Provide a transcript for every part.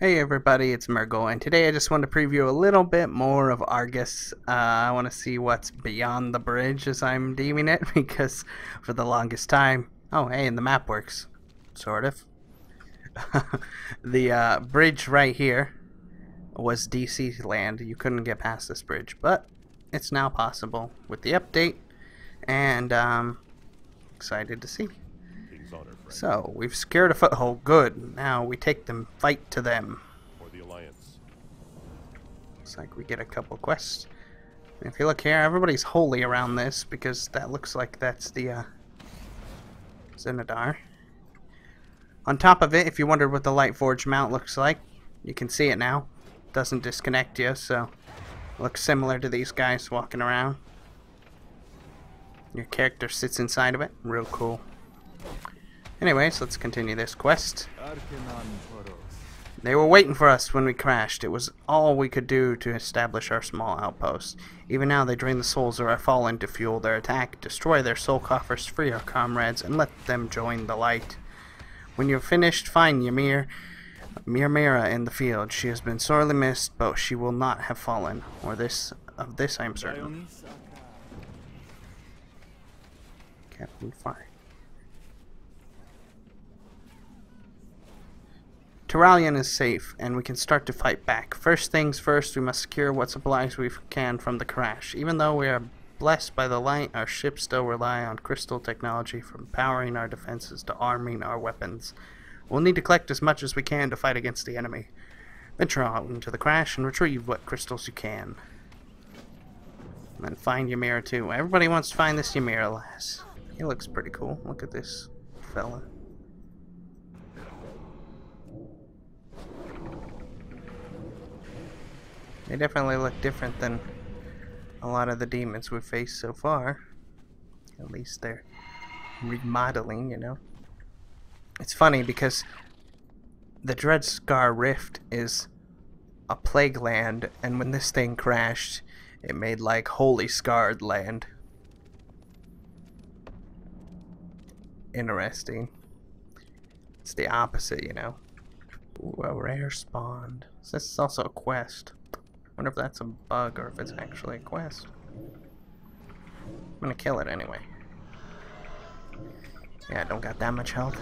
Hey everybody, it's Mergo, and today I just want to preview a little bit more of Argus. I want to see what's beyond the bridge, as I'm deeming it, because for the longest time... Oh, hey, and the map works. Sort of. The bridge right here was DC land. You couldn't get past this bridge, but it's now possible with the update, and excited to see. So, we've secured a foothold. Good. Now we take them, fight to them. For the Alliance. Looks like we get a couple quests. If you look here, everybody's holy around this because that looks like that's the Xenedar. On top of it, if you wondered what the Light Forge mount looks like, you can see it now. Doesn't disconnect you, so it looks similar to these guys walking around. Your character sits inside of it. Real cool. Anyways, let's continue this quest. They were waiting for us when we crashed. It was all we could do to establish our small outpost. Even now they drain the souls of our fallen to fuel their attack, destroy their soul coffers, free our comrades, and let them join the light. When you're finished, find Ymir in the field. She has been sorely missed, but she will not have fallen. Of this I am certain. Captain Fire. Terralion is safe, and we can start to fight back. First things first, we must secure what supplies we can from the crash. Even though we are blessed by the light, our ships still rely on crystal technology from powering our defenses to arming our weapons. We'll need to collect as much as we can to fight against the enemy. Venture out into the crash and retrieve what crystals you can. And then find Ymir too. Everybody wants to find this Ymir lass. He looks pretty cool. Look at this fella. They definitely look different than a lot of the demons we've faced so far. At least they're remodeling, you know. It's funny because the Dreadscar Rift is a plague land, and when this thing crashed, it made like Holy Scarred land. Interesting. It's the opposite, you know. Ooh, a rare spawned. So this is also a quest. I wonder if that's a bug or if it's actually a quest. I'm gonna kill it anyway. Yeah, I don't got that much health.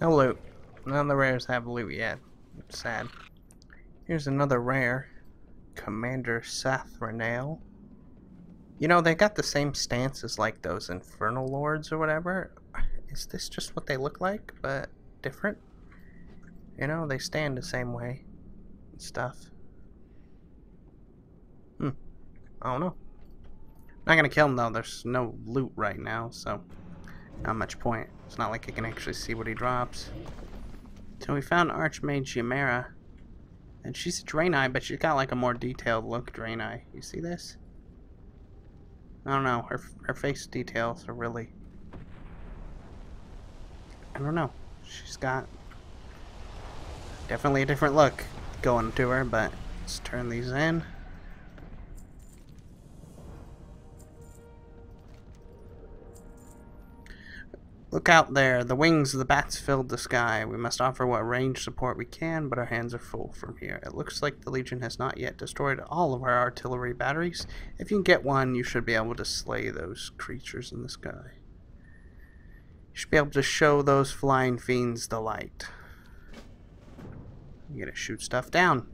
No loot. None of the rares have loot yet. It's sad. Here's another rare. Commander Sathranale. You know, they got the same stance as like those Infernal Lords or whatever. Is this just what they look like, but different? You know, they stand the same way and stuff. I don't know. Not gonna kill him though. There's no loot right now, so not much point. It's not like I can actually see what he drops. So we found Archmage Xe'ra, and she's a Draenei, but she's got like a more detailed look Draenei. You see this? I don't know. Her face details are really... I don't know. She's got definitely a different look going to her, but let's turn these in. Look out there, the wings of the bats filled the sky. We must offer what range support we can, but our hands are full from here. It looks like the Legion has not yet destroyed all of our artillery batteries. If you can get one, you should be able to slay those creatures in the sky. You should be able to show those flying fiends the light. You gotta shoot stuff down.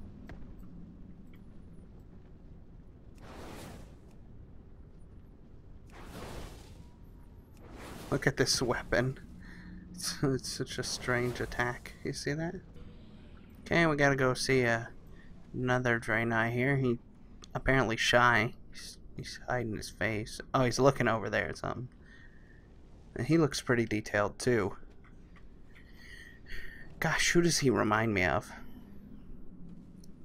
Look at this weapon. It's such a strange attack. You see that? Okay, we gotta go see another Draenei here. He apparently shy. He's hiding his face. Oh, he's looking over there at something. And he looks pretty detailed too. Gosh, who does he remind me of?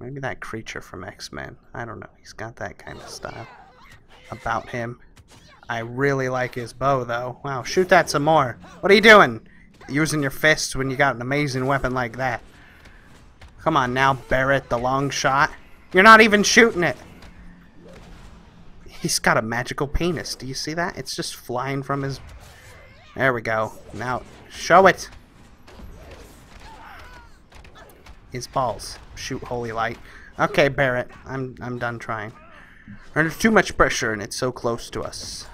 Maybe that creature from X-Men. I don't know. He's got that kind of style about him. I really like his bow, though. Wow, shoot that some more. What are you doing? Using your fists when you got an amazing weapon like that. Come on now, Barrett, the long shot. You're not even shooting it. He's got a magical penis. Do you see that? It's just flying from his... There we go. Now, show it. His balls. Shoot holy light. Okay, Barrett. I'm done trying. Under too much pressure and it's so close to us.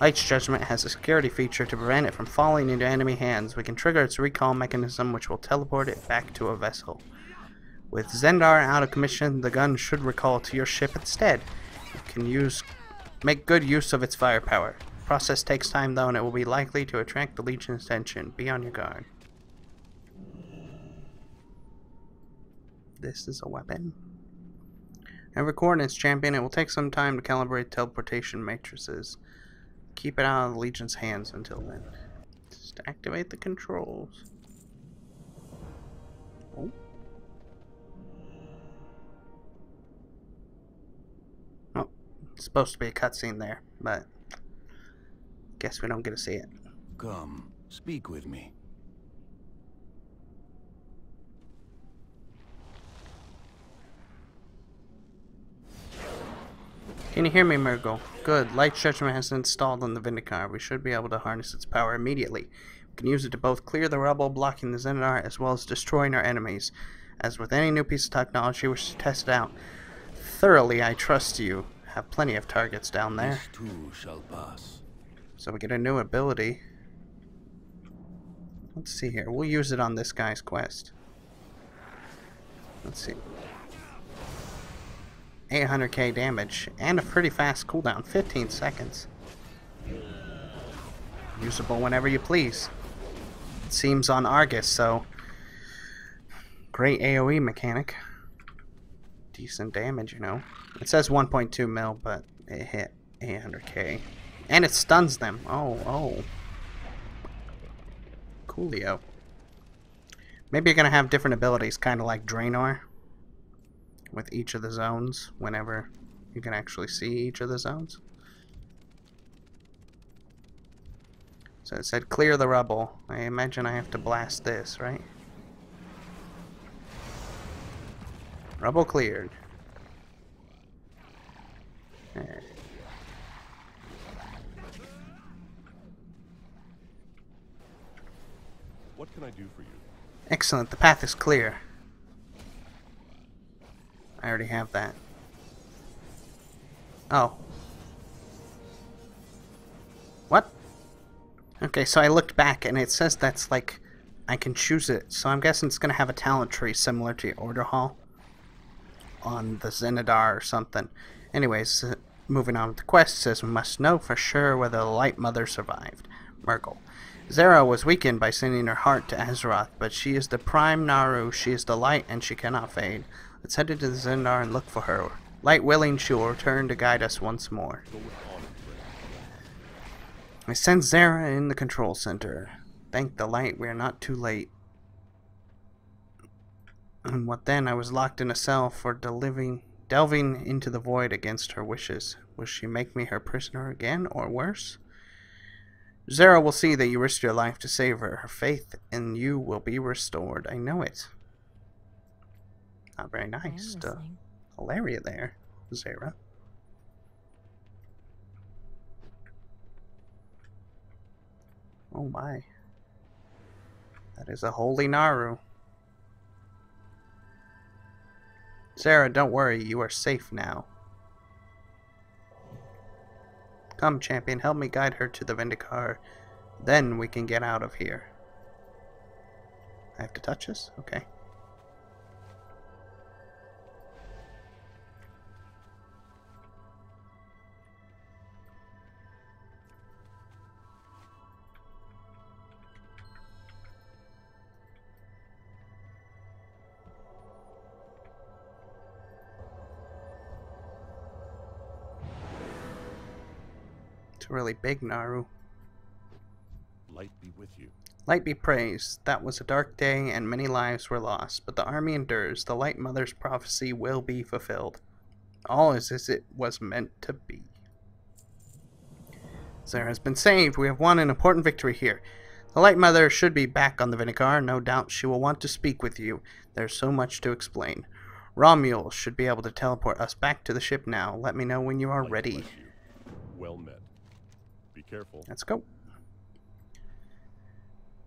Light's Judgment has a security feature to prevent it from falling into enemy hands. We can trigger its recall mechanism, which will teleport it back to a vessel. With Xenedar out of commission, the gun should recall to your ship instead. You can make good use of its firepower. The process takes time, though, and it will be likely to attract the Legion's attention. Be on your guard. This is a weapon. Every coordinates champion, it will take some time to calibrate teleportation matrices. Keep it out of the Legion's hands until then. Just activate the controls. Oh. Oh, it's supposed to be a cutscene there, but guess we don't get to see it. Come, speak with me. Can you hear me, Murgle? Good. Light Judgment has installed on the Vindicar. We should be able to harness its power immediately. We can use it to both clear the rubble blocking the Xenedar as well as destroying our enemies. As with any new piece of technology, we should test it out thoroughly. I trust you. Have plenty of targets down there. This too shall pass. So we get a new ability. Let's see here. We'll use it on this guy's quest. Let's see. 800k damage and a pretty fast cooldown, 15 seconds. Usable whenever you please. It seems on Argus, so great AoE mechanic. Decent damage, you know. It says 1.2 mil, but it hit 800k. And it stuns them. Oh. Coolio. Maybe you're gonna have different abilities, kind of like Draenor, with each of the zones, whenever you can actually see each of the zones. So it said clear the rubble. I imagine I have to blast this, right? Rubble cleared. There. What can I do for you? Excellent, the path is clear. I already have that. Oh. What? Okay, so I looked back and it says that's like I can choose it. So I'm guessing it's gonna have a talent tree similar to Order Hall on the Xenedar or something. Anyways, moving on with the quest, says we must know for sure whether the Light Mother survived. Murgle. Xe'ra was weakened by sending her heart to Azeroth, but she is the prime NARUU. She is the light and she cannot fade. Let's head into the Xenedar and look for her. Light willing, she will return to guide us once more. I send Xe'ra in the control center. Thank the light, we are not too late. And what then? I was locked in a cell for delving into the void against her wishes. Will she make me her prisoner again, or worse? Xe'ra will see that you risked your life to save her. Her faith in you will be restored. I know it. Not very nice. Hilaria there, Xe'ra. Oh my. That is a holy NARUU. Xe'ra, don't worry. You are safe now. Come, champion, help me guide her to the Vindicar. Then we can get out of here. I have to touch this? Okay. It's a really big NARUU. Light be with you. Light be praised. That was a dark day, and many lives were lost, but the army endures. The Light Mother's prophecy will be fulfilled. All is as it was meant to be. Xe'ra has been saved. We have won an important victory here. The Light Mother should be back on the Vinegar. No doubt she will want to speak with you. There's so much to explain. Romule should be able to teleport us back to the ship now. Let me know when you are ready. Well met. Be careful. Let's go.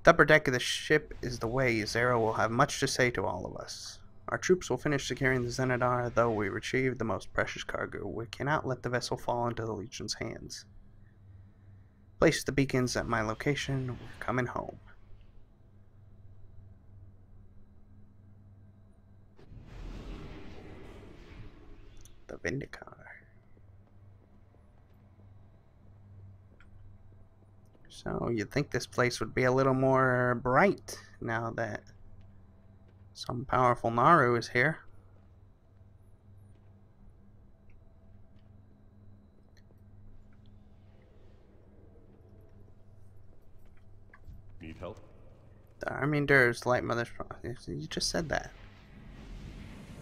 The upper deck of the ship is the way. Xe'ra will have much to say to all of us. Our troops will finish securing the Xenedar, though we retrieved the most precious cargo. We cannot let the vessel fall into the Legion's hands. Place the beacons at my location. We're coming home. The Vindicar. So you'd think this place would be a little more bright now that some powerful NARUU is here. Need help? The army endures, Light Mother's promise. You just said that.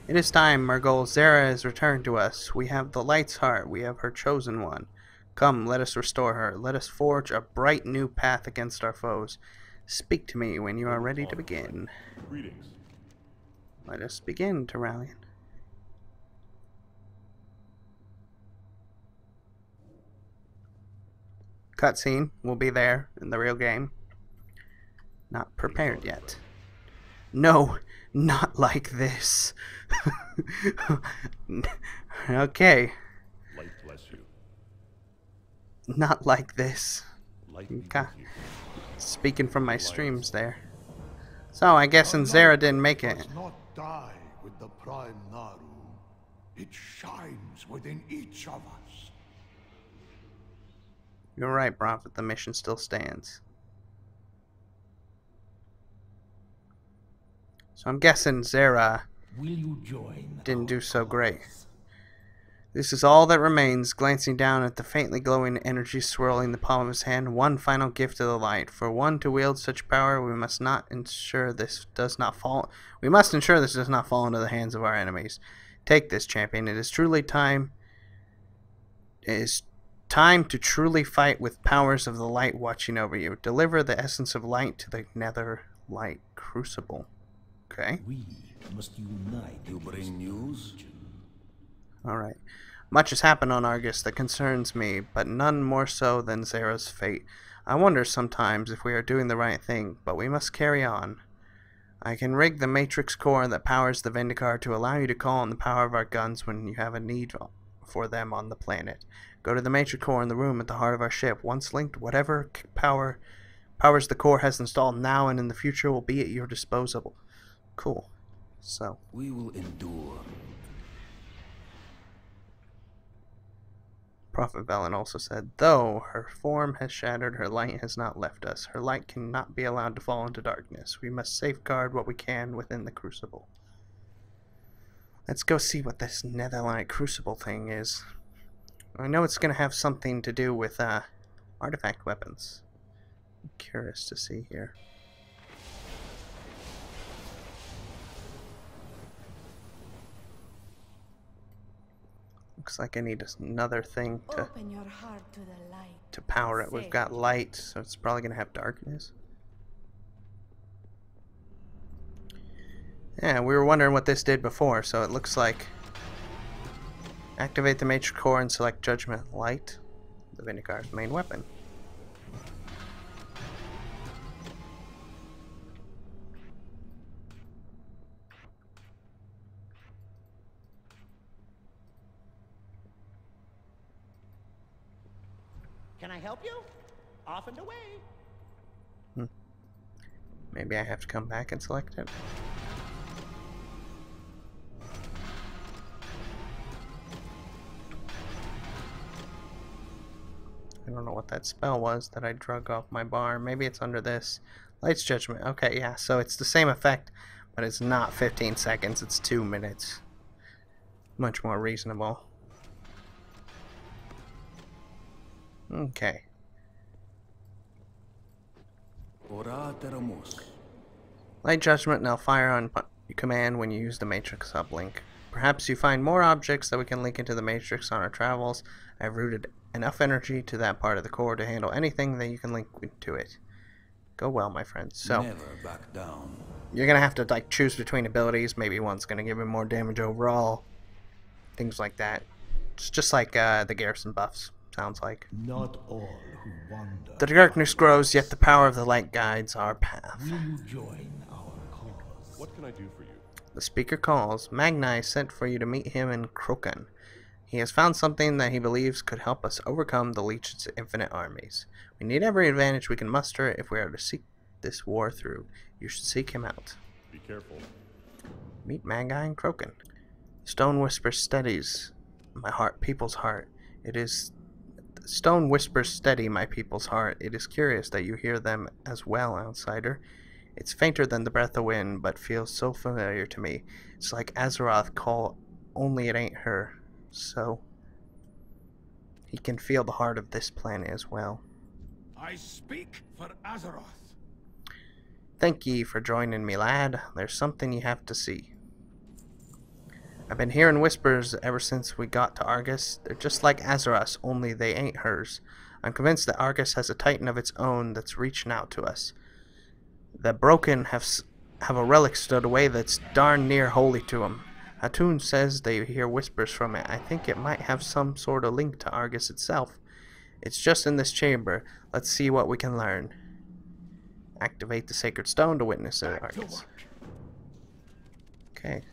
It is time, our goal. Xe'ra has returned to us. We have the Light's heart. We have her chosen one. Come, let us restore her. Let us forge a bright new path against our foes. Speak to me when you are ready to begin. Greetings. Let us begin, Terralion. Cutscene will be there in the real game. Not prepared yet. No, not like this. Okay. Light bless you. Not like this. Light be Okay. with you. Speaking from my streams there. So I guess Xe'ra didn't make it. Does not die with the prime NARUU. It shines within each of us. You're right, Prophet. The mission still stands. So I'm guessing Xe'ra Will you join didn't do our so great. cause? This is all that remains. Glancing down at the faintly glowing energy swirling the palm of his hand, one final gift of the light. For one to wield such power, we must ensure this does not fall into the hands of our enemies. Take this, champion. It is time to truly fight with powers of the light watching over you. Deliver the essence of light to the Netherlight Crucible. Okay. We must unite. You bring news? Alright. Much has happened on Argus that concerns me, but none more so than Xe'ra's fate. I wonder sometimes if we are doing the right thing, but we must carry on. I can rig the matrix core that powers the Vindicar to allow you to call on the power of our guns when you have a need for them on the planet. Go to the matrix core in the room at the heart of our ship. Once linked, whatever powers the core has installed now and in the future will be at your disposal. Cool. So We will endure. Prophet Velen also said, though her form has shattered, her light has not left us. Her light cannot be allowed to fall into darkness. We must safeguard what we can within the Crucible. Let's go see what this Netherlight Crucible thing is. I know it's going to have something to do with artifact weapons. I'm curious to see here. Looks like I need another thing to Open your heart to the light. power it. We've got light, so it's probably going to have darkness. Yeah, we were wondering what this did before, so it looks like activate the matrix core and select Judgment Light, the Vindicar's main weapon. Can I help you? Off and away. Maybe I have to come back and select it. I don't know what that spell was that I drug off my bar. Maybe it's under this. Light's Judgment. Okay, yeah, so it's the same effect, but it's not 15 seconds, it's 2 minutes. Much more reasonable. Okay. Ora teramos. Light Judgment, and I'll fire on command when you use the Matrix uplink. Perhaps you find more objects that we can link into the Matrix on our travels. I've routed enough energy to that part of the core to handle anything that you can link to it. Go well, my friends. So, Never back down. you're going to have to like choose between abilities. Maybe one's going to give him more damage overall. Things like that. It's just like the Garrison buffs, sounds like. Not all who wander. The darkness grows, yet the power of the light guides our path. Will you join our cause? What can I do for you? The speaker calls. Magni sent for you to meet him in Krokuun. He has found something that he believes could help us overcome the Legion's infinite armies. We need every advantage we can muster if we are to seek this war through. You should seek him out. Be careful. Meet Magni in Krokuun. Stone whispers steadies my heart, people's heart. It is Stone whispers steady my people's heart. It is curious that you hear them as well, outsider. It's fainter than the breath of wind, but feels so familiar to me. It's like Azeroth call, only it ain't her. So he can feel the heart of this planet as well. I speak for Azeroth. Thank ye for joining me, lad. There's something you have to see. I've been hearing whispers ever since we got to Argus. They're just like Azeroth's, only they ain't hers. I'm convinced that Argus has a titan of its own that's reaching out to us. The broken have a relic stowed away that's darn near holy to 'em. Hatun says they hear whispers from it. I think it might have some sort of link to Argus itself. It's just in this chamber. Let's see what we can learn. Activate the sacred stone to witness it, Argus. Okay.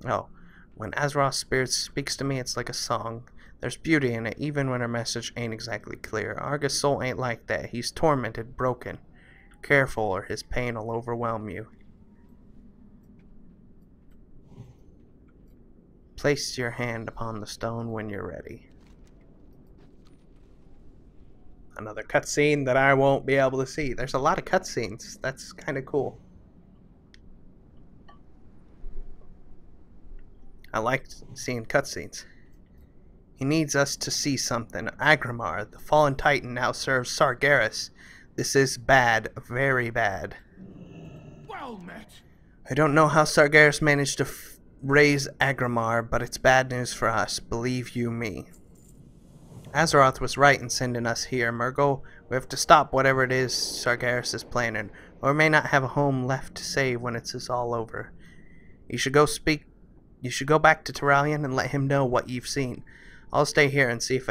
Oh, when Azeroth's spirit speaks to me, it's like a song. There's beauty in it, even when her message ain't exactly clear. Argus' soul ain't like that. He's tormented, broken. Careful, or his pain will overwhelm you. Place your hand upon the stone when you're ready. Another cutscene that I won't be able to see. There's a lot of cutscenes. That's kind of cool. I liked seeing cutscenes. He needs us to see something. Agramar, the fallen titan, now serves Sargeras. This is bad, very bad. Well met. I don't know how Sargeras managed to raise Agramar, but it's bad news for us, believe you me. Azeroth was right in sending us here, Murgo. We have to stop whatever it is Sargeras is planning, or we may not have a home left to save when it's all over. You should go back to Terralion and let him know what you've seen. I'll stay here and see if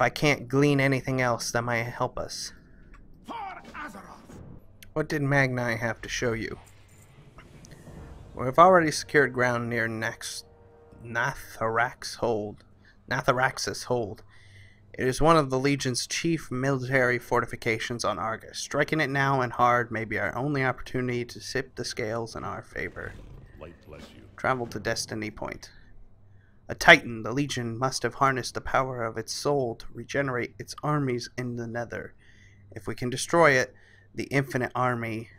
I can't glean anything else that might help us. For Azeroth. What did Magni have to show you? We've already secured ground near Natharax's hold. It is one of the Legion's chief military fortifications on Argus. Striking it now and hard may be our only opportunity to tip the scales in our favor. Light bless you. Travel to Destiny Point. A Titan, the Legion must have harnessed the power of its soul to regenerate its armies in the Nether. If we can destroy it, the infinite army,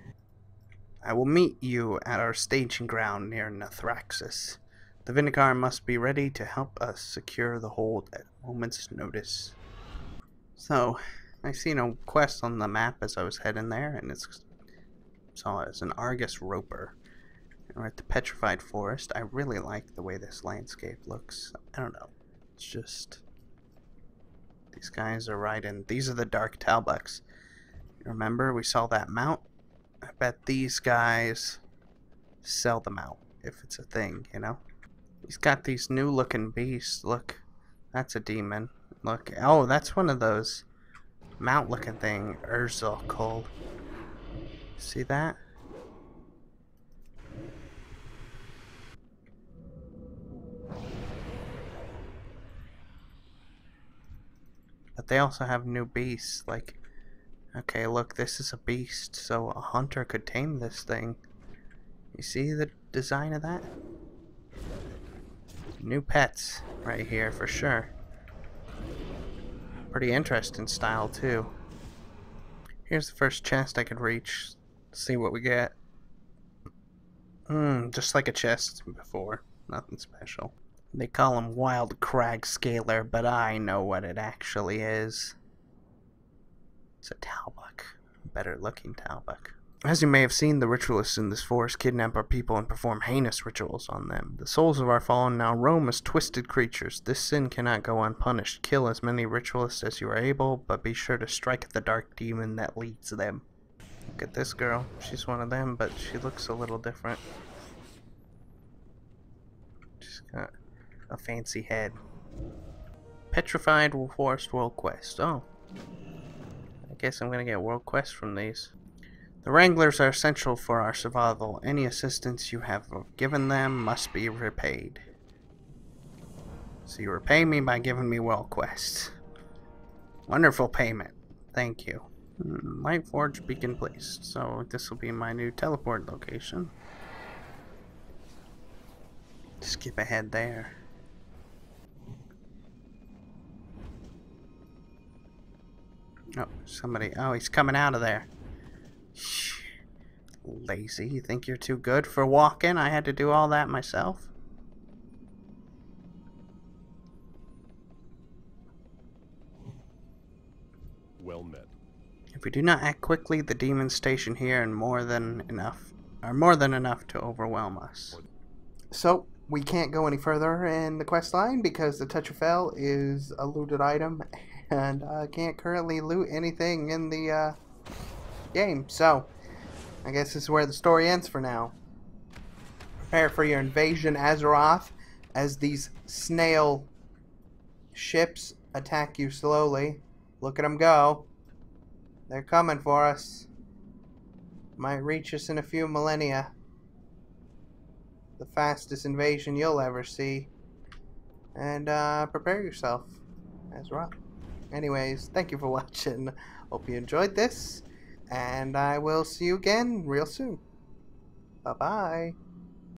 I will meet you at our staging ground near Nathraxis. The Vinegar must be ready to help us secure the hold at a moment's notice. So, I seen a quest on the map as I was heading there, and saw it as an Argus Roper. We're at the Petrified Forest. I really like the way this landscape looks. I don't know. It's just... These guys are riding... These are the Dark Talbuks. Remember, we saw that mount? I bet these guys sell the mount, if it's a thing, you know? He's got these new looking beasts. Look, that's a demon. Look, oh, that's one of those mount looking thing, Urzul called. See that? But they also have new beasts, like, okay, look, this is a beast, so a hunter could tame this thing. You see the design of that? New pets right here for sure. Pretty interesting style too. Here's the first chest I could reach. Let's see what we get. Just like a chest before. Nothing special. They call him Wild Crag Scaler, but I know what it actually is. It's a Talbuk. Better looking Talbuk. As you may have seen, the ritualists in this forest kidnap our people and perform heinous rituals on them. The souls of our fallen now roam as twisted creatures. This sin cannot go unpunished. Kill as many ritualists as you are able, but be sure to strike at the dark demon that leads them. Look at this girl. She's one of them, but she looks a little different. She's got a fancy head. Petrified Forest World Quest. Oh. I guess I'm gonna get World Quest from these. The Wranglers are essential for our survival. Any assistance you have given them must be repaid. So you repay me by giving me World Quest. Wonderful payment. Thank you. Lightforge beacon placed. So this will be my new teleport location. Skip ahead there. Oh, somebody. Oh, he's coming out of there. Shh. Lazy. You think you're too good for walking? I had to do all that myself. Well met. If we do not act quickly, the demons stationed here are more than enough to overwhelm us. So we can't go any further in the quest line because the Tetrafel is a looted item, and I can't currently loot anything in the game. So I guess this is where the story ends for now. Prepare for your invasion, Azeroth, as these snail ships attack you slowly. Look at them go. They're coming for us. Might reach us in a few millennia. The fastest invasion you'll ever see. And prepare yourself, Azeroth. Anyways, thank you for watching. Hope you enjoyed this. And I will see you again real soon. Bye-bye.